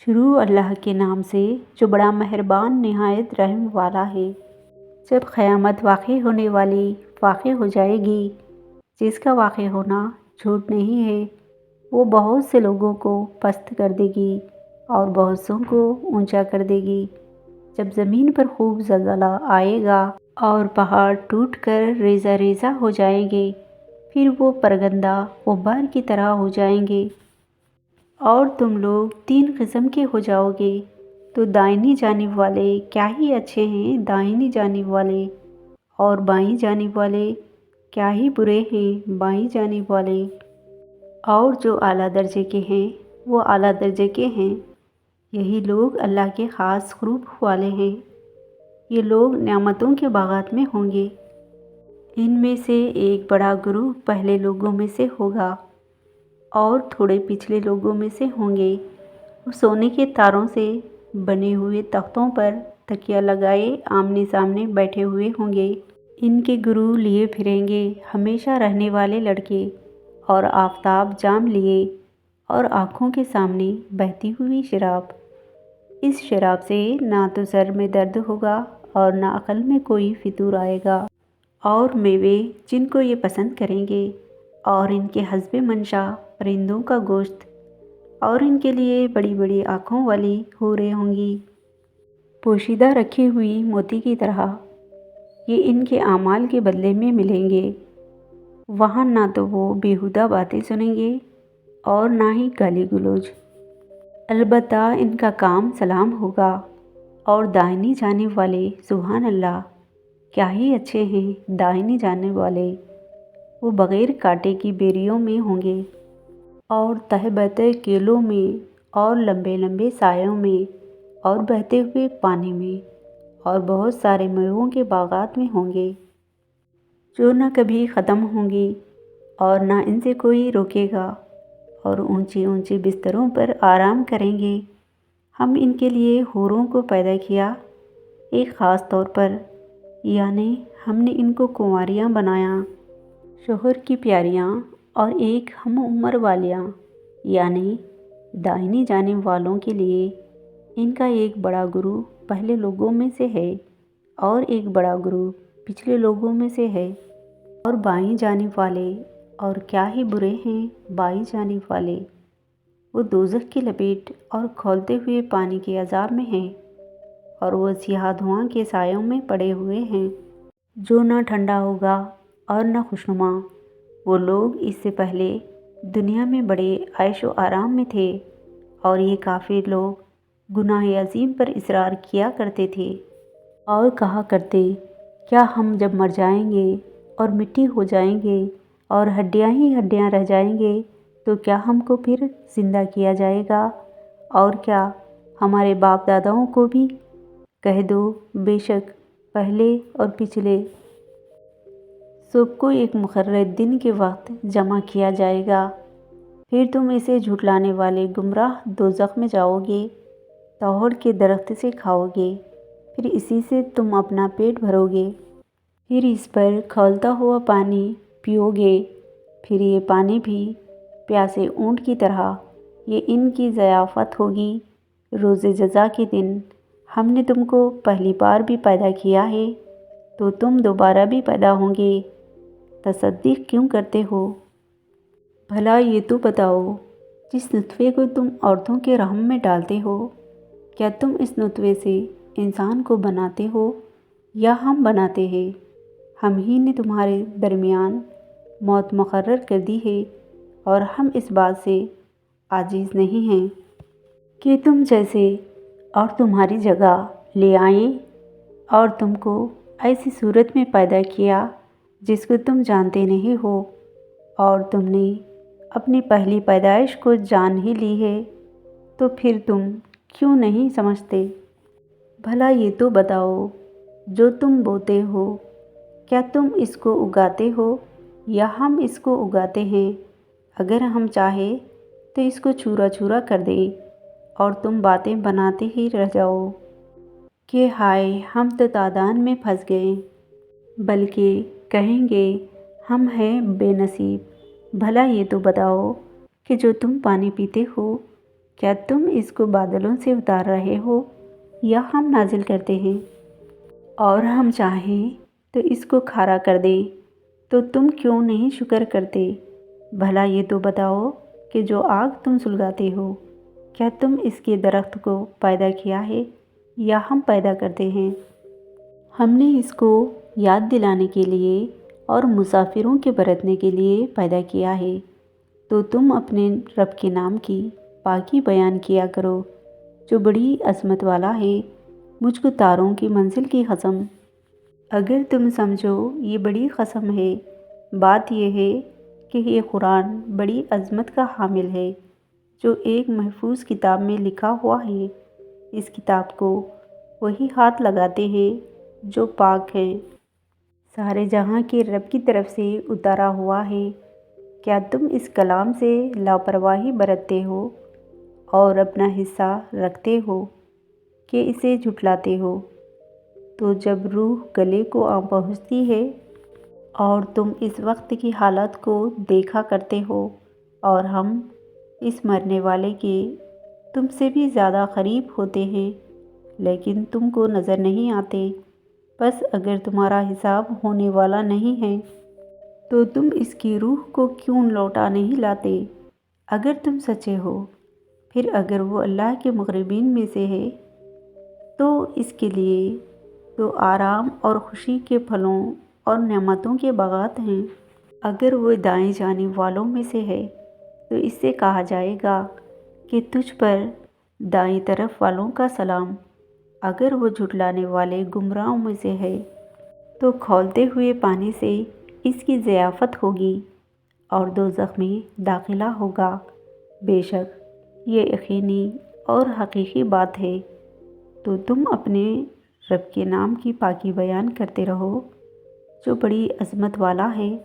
شروع اللہ کے نام سے جو بڑا مہربان نہایت رحم والا ہے۔ جب قیامت واقع ہونے ہو جائے گی، جس کا واقع ہونا جھوٹ نہیں ہے، وہ بہت سے لوگوں کو پست کر دے گی اور بہت سوں کو اونچا کر دے گی۔ جب زمین پر خوب زلزلہ آئے گا اور پہاڑ ٹوٹ کر ریزہ ریزہ ہو جائیں گے، پھر وہ پرگندہ غبار کی طرح ہو جائیں گے اور تم لوگ 3 قسم کے ہو جاؤ گے، تو دائنی جانب والے کیا ہی اچھے ہیں، دائنی جانب والے، اور بائیں جانب والے کیا ہی برے ہیں، بائیں جانب والے، اور جو اعلیٰ درجے کے ہیں وہ اعلیٰ درجے کے ہیں۔ یہی لوگ اللہ کے خاص قرب والے ہیں۔ یہ لوگ نعمتوں کے باغات میں ہوں گے۔ ان میں سے ایک بڑا گروہ پہلے لوگوں میں سے ہوگا اور تھوڑے پچھلے لوگوں میں سے ہوں گے۔ وہ سونے کے تاروں سے بنے ہوئے تختوں پر تکیہ لگائے آمنے سامنے بیٹھے ہوئے ہوں گے۔ ان کے گروہ لیے پھریں گے ہمیشہ رہنے والے لڑکے اور آفتاب جام لیے اور آنکھوں کے سامنے بہتی ہوئی شراب۔ اس شراب سے نہ تو سر میں درد ہوگا اور نہ عقل میں کوئی فطور آئے گا، اور میوے جن کو یہ پسند کریں گے، اور ان کے حسب منشا پرندوں کا گوشت، اور ان کے لیے بڑی بڑی آنکھوں والی حوریں ہوں گی، پوشیدہ رکھی ہوئی موتی کی طرح۔ یہ ان کے اعمال کے بدلے میں ملیں گے۔ وہاں نہ تو وہ بیہودہ باتیں سنیں گے اور نہ ہی گالی گلوچ، البتہ ان کا کام سلام ہوگا۔ اور دائنی جانب والے سبحان اللہ، کیا ہی اچھے ہیں دائنی جانب والے، وہ بغیر کانٹے کی بیریوں میں ہوں گے اور تہ بہتے کیلوں میں اور لمبے لمبے سایوں میں اور بہتے ہوئے پانی میں اور بہت سارے میووں کے باغات میں ہوں گے، جو نہ کبھی ختم ہوں گی اور نہ ان سے کوئی روکے گا، اور اونچے اونچے بستروں پر آرام کریں گے۔ ہم ان کے لیے حوروں کو پیدا کیا ایک خاص طور پر، یعنی ہم نے ان کو کنواریاں بنایا، شوہر کی پیاریاں، اور ایک ہم عمر والیاں، یعنی دائنی جانب والوں کے لیے ان کا ایک بڑا گروہ پہلے لوگوں میں سے ہے اور ایک بڑا گروہ پچھلے لوگوں میں سے ہے۔ اور بائیں جانب والے، اور کیا ہی برے ہیں بائیں جانب والے، وہ دوزخ کی لپیٹ اور کھولتے ہوئے پانی کے عذاب میں ہیں، اور وہ سیاہ دھواں کے سایوں میں پڑے ہوئے ہیں، جو نہ ٹھنڈا ہوگا اور نہ خوشنما۔ وہ لوگ اس سے پہلے دنیا میں بڑے عیش و آرام میں تھے، اور یہ کافر لوگ گناہ عظیم پر اصرار کیا کرتے تھے اور کہا کرتے، کیا ہم جب مر جائیں گے اور مٹی ہو جائیں گے اور ہڈیاں ہی ہڈیاں رہ جائیں گے تو کیا ہم کو پھر زندہ کیا جائے گا؟ اور کیا ہمارے باپ داداؤں کو بھی؟ کہہ دو، بے شک پہلے اور پچھلے سب کو ایک مقررہ دن کے وقت جمع کیا جائے گا، پھر تم اسے جھٹلانے والے گمراہ دوزخ میں جاؤ گے، توڑ کے درخت سے کھاؤ گے، پھر اسی سے تم اپنا پیٹ بھرو گے، پھر اس پر کھولتا ہوا پانی پیو گے، پھر یہ پانی بھی پیاسے اونٹ کی طرح۔ یہ ان کی ضیافت ہوگی روز جزا کے دن۔ ہم نے تم کو پہلی بار بھی پیدا کیا ہے تو تم دوبارہ بھی پیدا ہوں گے، تصدیق کیوں کرتے ہو؟ بھلا یہ تو بتاؤ، جس نطفے کو تم عورتوں کے رحم میں ڈالتے ہو، کیا تم اس نطفے سے انسان کو بناتے ہو یا ہم بناتے ہیں؟ ہم ہی نے تمہارے درمیان موت مقرر کر دی ہے، اور ہم اس بات سے عاجز نہیں ہیں کہ تم جیسے اور تمہاری جگہ لے آئیں، اور تم کو ایسی صورت میں پیدا کیا جس کو تم جانتے نہیں ہو، اور تم نے اپنی پہلی پیدائش کو جان ہی لی ہے، تو پھر تم کیوں نہیں سمجھتے؟ بھلا یہ تو بتاؤ، جو تم بوتے ہو، کیا تم اس کو اگاتے ہو یا ہم اس کو اگاتے ہیں؟ اگر ہم چاہیں تو اس کو چورا چورا کر دیں اور تم باتیں بناتے ہی رہ جاؤ کہ ہائے ہم تو تادان میں پھنس گئے، بلکہ کہیں گے ہم ہیں بے نصیب۔ بھلا یہ تو بتاؤ کہ جو تم پانی پیتے ہو، کیا تم اس کو بادلوں سے اتار رہے ہو یا ہم نازل کرتے ہیں؟ اور ہم چاہیں تو اس کو کھارا کر دیں تو تم کیوں نہیں شکر کرتے؟ بھلا یہ تو بتاؤ کہ جو آگ تم سلگاتے ہو، کیا تم اس کے درخت کو پیدا کیا ہے یا ہم پیدا کرتے ہیں؟ ہم نے اس کو یاد دلانے کے لیے اور مسافروں کے برتنے کے لیے پیدا کیا ہے، تو تم اپنے رب کے نام کی پاکی بیان کیا کرو جو بڑی عظمت والا ہے۔ مجھ کو تاروں کی منزل کی قسم، اگر تم سمجھو یہ بڑی قسم ہے۔ بات یہ ہے کہ یہ قرآن بڑی عظمت کا حامل ہے جو ایک محفوظ کتاب میں لکھا ہوا ہے۔ اس کتاب کو وہی ہاتھ لگاتے ہیں جو پاک ہیں، سارے جہاں کے رب کی طرف سے اتارا ہوا ہے۔ کیا تم اس کلام سے لاپرواہی برتتے ہو اور اپنا حصہ رکھتے ہو کہ اسے جھٹلاتے ہو؟ تو جب روح گلے کو آ پہنچتی ہے اور تم اس وقت کی حالت کو دیکھا کرتے ہو اور ہم اس مرنے والے کے تم سے بھی زیادہ قریب ہوتے ہیں لیکن تم کو نظر نہیں آتے، بس اگر تمہارا حساب ہونے والا نہیں ہے تو تم اس کی روح کو کیوں لوٹا نہیں لاتے؟ اگر تم سچے ہو، پھر اگر وہ اللہ کے مقربین میں سے ہے تو اس کے لیے تو آرام اور خوشی کے پھلوں اور نعمتوں کے باغات ہیں۔ اگر وہ دائیں جانب والوں میں سے ہے تو اس سے کہا جائے گا کہ تجھ پر دائیں طرف والوں کا سلام۔ اگر وہ جھٹلانے والے گمراہوں میں سے ہے تو کھولتے ہوئے پانی سے اس کی ضیافت ہوگی اور دوزخ میں داخلہ ہوگا۔ بے شک یہ یقینی اور حقیقی بات ہے، تو تم اپنے رب کے نام کی پاکی بیان کرتے رہو جو بڑی عظمت والا ہے۔